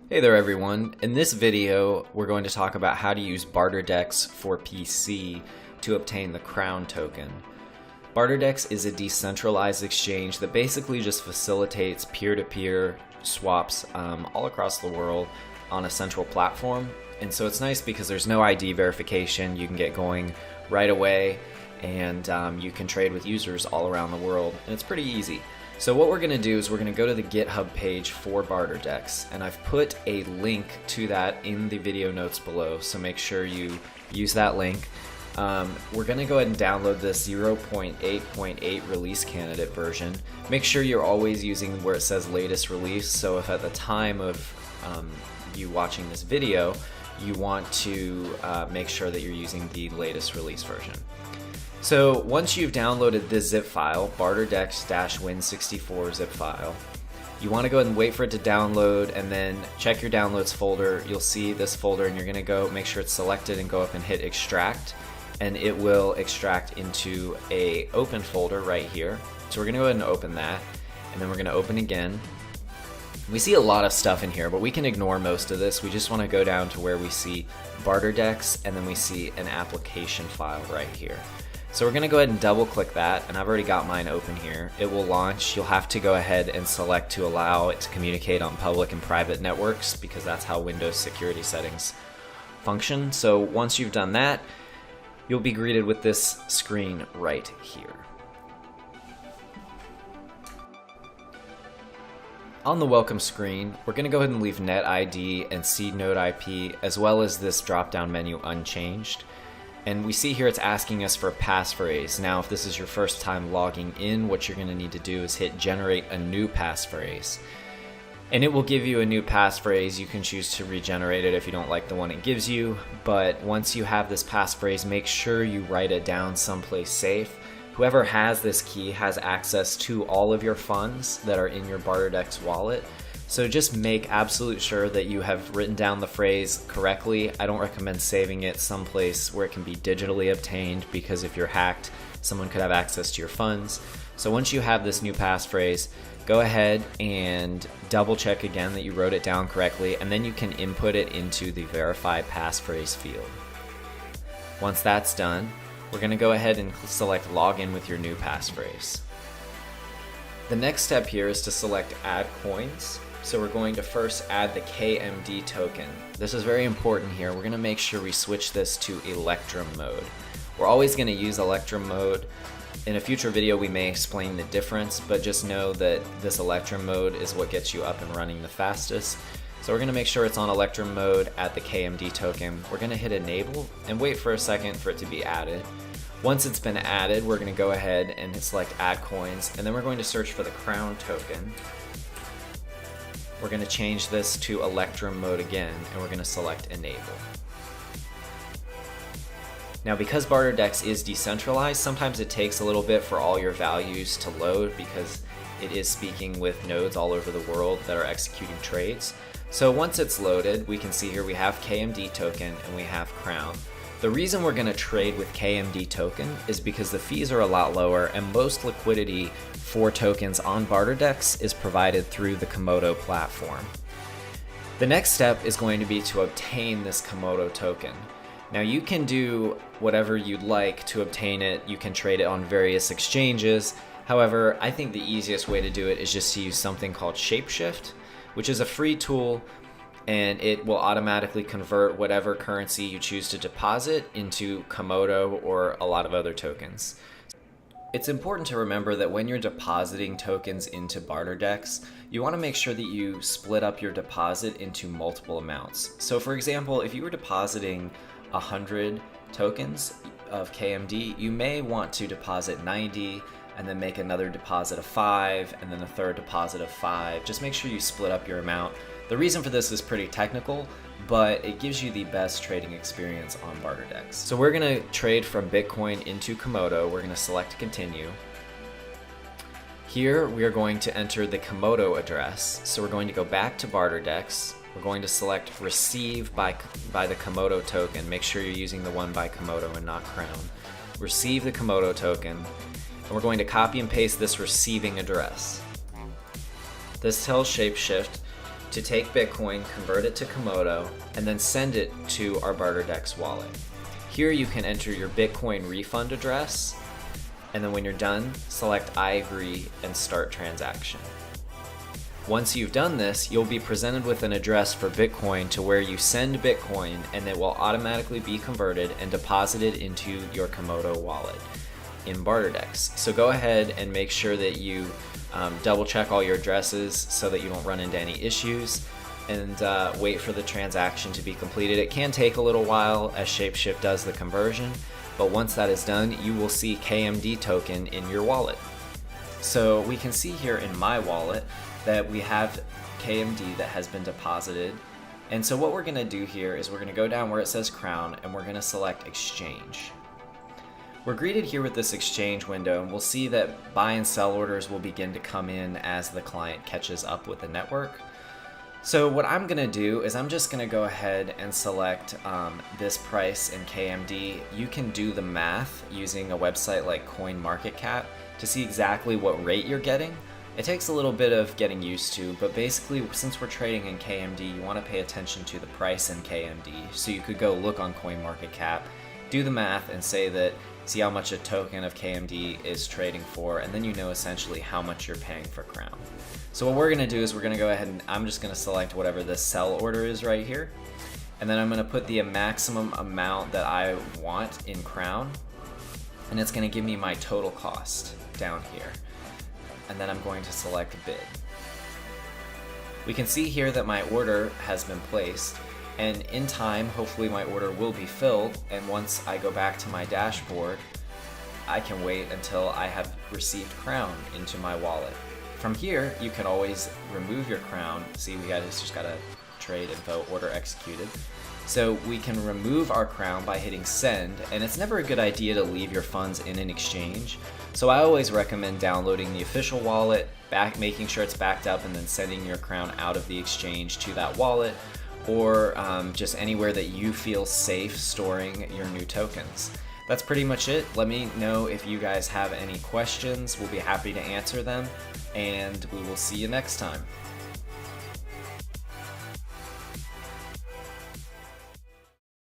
Hey there everyone. In this video, we're going to talk about how to use BarterDEX for PC to obtain the Crown token. BarterDEX is a decentralized exchange that basically just facilitates peer-to-peer swaps all across the world on a central platform. And so it's nice because there's no ID verification. You can get going right away and you can trade with users all around the world, and it's pretty easy. So what we're going to do is we're going to go to the GitHub page for BarterDEX, and I've put a link to that in the video notes below, so make sure you use that link. We're going to go ahead and download this 0.8.8 release candidate version. Make sure you're always using where it says latest release, so if at the time of you watching this video, you want to make sure that you're using the latest release version. So once you've downloaded this zip file, BarterDEX-Win64 zip file, you want to go ahead and wait for it to download and then check your downloads folder. You'll see this folder and you're going to go make sure it's selected and go up and hit extract, and it will extract into a open folder right here. So we're going to go ahead and open that, and then we're going to open again. We see a lot of stuff in here, but we can ignore most of this. We just want to go down to where we see BarterDEX and then we see an application file right here. So we're going to go ahead and double click that, and I've already got mine open here. It will launch. You'll have to go ahead and select to allow it to communicate on public and private networks because that's how Windows security settings function. So once you've done that, you'll be greeted with this screen right here. On the welcome screen, we're going to go ahead and leave net ID and seed node IP as well as this drop-down menu unchanged. And we see here it's asking us for a passphrase. Now, if this is your first time logging in, what you're going to need to do is hit generate a new passphrase. And it will give you a new passphrase. You can choose to regenerate it if you don't like the one it gives you. But once you have this passphrase, make sure you write it down someplace safe. Whoever has this key has access to all of your funds that are in your BarterDEX wallet. So just make absolute sure that you have written down the phrase correctly. I don't recommend saving it someplace where it can be digitally obtained because if you're hacked, someone could have access to your funds. So once you have this new passphrase, go ahead and double check again that you wrote it down correctly, and then you can input it into the verify passphrase field. Once that's done, we're going to go ahead and select login with your new passphrase. The next step here is to select add coins. So we're going to first add the KMD token. This is very important here. We're going to make sure we switch this to Electrum mode. We're always going to use Electrum mode. In a future video we may explain the difference, but just know that this Electrum mode is what gets you up and running the fastest. So we're going to make sure it's on Electrum mode at the KMD token. We're going to hit enable and wait for a second for it to be added. Once it's been added, we're going to go ahead and select add coins, and then we're going to search for the Crown token. We're going to change this to Electrum mode again, and we're going to select enable. Now, because BarterDEX is decentralized, sometimes it takes a little bit for all your values to load because it is speaking with nodes all over the world that are executing trades. So once it's loaded, we can see here we have KMD token and we have Crown. The reason we're going to trade with KMD token is because the fees are a lot lower and most liquidity for tokens on BarterDEX is provided through the Komodo platform. The next step is going to be to obtain this Komodo token. Now you can do whatever you'd like to obtain it. You can trade it on various exchanges. However, I think the easiest way to do it is just to use something called Shapeshift, which is a free tool, and it will automatically convert whatever currency you choose to deposit into Komodo or a lot of other tokens. It's important to remember that when you're depositing tokens into BarterDEX, you want to make sure that you split up your deposit into multiple amounts. So for example, if you were depositing 100 tokens of KMD, you may want to deposit 90 and then make another deposit of 5 and then a third deposit of 5. Just make sure you split up your amount. The reason for this is pretty technical, but it gives you the best trading experience on BarterDEX. So we're going to trade from Bitcoin into Komodo. We're going to select continue. Here we are going to enter the Komodo address. So we're going to go back to BarterDEX. We're going to select receive by the Komodo token. Make sure you're using the one by Komodo and not Crown. Receive the Komodo token, and we're going to copy and paste this receiving address. This tells Shapeshift to take Bitcoin, convert it to Komodo, and then send it to our BarterDEX wallet. Here you can enter your Bitcoin refund address, and then when you're done, select I agree and start transaction. Once you've done this, you'll be presented with an address for Bitcoin to where you send Bitcoin, and it will automatically be converted and deposited into your Komodo wallet in BarterDEX. So go ahead and make sure that you double check all your addresses so that you don't run into any issues, and wait for the transaction to be completed. It can take a little while as Shapeshift does the conversion, but once that is done, you will see KMD token in your wallet. So we can see here in my wallet that we have KMD that has been deposited. And so what we're gonna do here is we're gonna go down where it says Crown, and we're gonna select Exchange. We're greeted here with this exchange window, and we'll see that buy and sell orders will begin to come in as the client catches up with the network. So what I'm gonna do is I'm just gonna go ahead and select this price in KMD. You can do the math using a website like CoinMarketCap to see exactly what rate you're getting. It takes a little bit of getting used to, but basically since we're trading in KMD, you want to pay attention to the price in KMD. So you could go look on CoinMarketCap, do the math, and see how much a token of KMD is trading for, and then you know essentially how much you're paying for Crown. So what we're going to do is we're going to go ahead and I'm just going to select whatever the sell order is right here, and then I'm going to put the maximum amount that I want in Crown, and it's going to give me my total cost down here. And then I'm going to select bid. We can see here that my order has been placed, and in time, hopefully my order will be filled, and once I go back to my dashboard, I can wait until I have received Crown into my wallet. From here, you can always remove your Crown. See, just got a trade info order executed. So we can remove our Crown by hitting send, and it's never a good idea to leave your funds in an exchange. So I always recommend downloading the official wallet, making sure it's backed up, and then sending your Crown out of the exchange to that wallet, or just anywhere that you feel safe storing your new tokens. That's pretty much it. Let me know if you guys have any questions. We'll be happy to answer them, and we will see you next time.